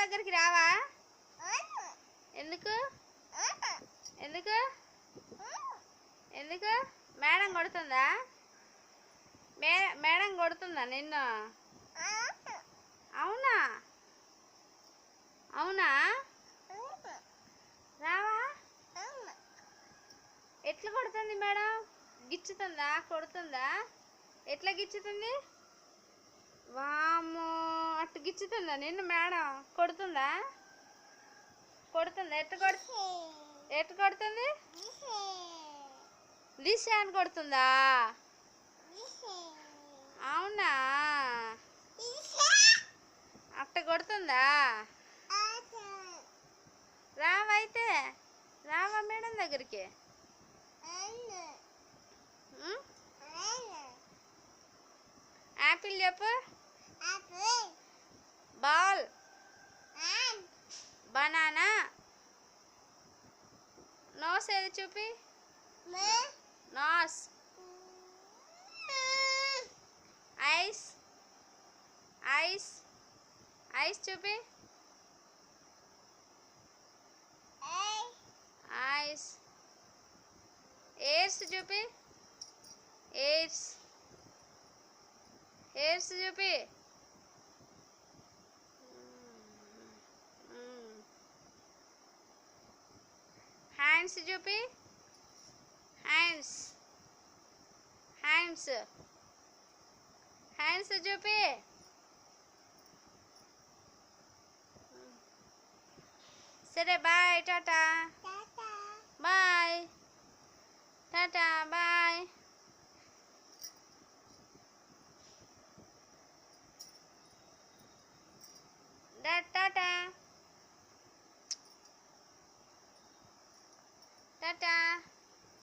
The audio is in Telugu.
దగ్గరికి రావా? ఎందుకు ఎందుకు ఎందుకు మేడం కొడుతుందా? మేడం కొడుతుందా నిన్ను? అవునా అవునా రావా? ఎట్లా కొడుతుంది మేడం? గిచ్చుతుందా? కొడుతుందా? ఎట్లా గిచ్చుతుంది? వామ్మో, అట్లా గిచ్చుతుందా నిన్ను మేడం? కొడుతుందా? కొడుతుందా? ఎట్లా కొడుతుంది? దిశ అని కొడుతుందా? అవునా, అట్ట కొడుతుందా? రావైతే రావా మేడం దగ్గరికి? యాపిల్ చెప్పు. బాల్, బనానా, నోస్ ఏది చూపి. నోస్, ఐస్, ఐస్, ఐస్ చూపి. ఐస్, ఎయిర్స్ చూపి. ఎయిర్స్, ఎయిర్స్ చూపి. హ్యాండ్స్ చూపి. హ్యాండ్స్, హ్యాండ్స్, హ్యాండ్స్ చూపి. సరే bye, tata. Bye, tata, bye. Tata Tata.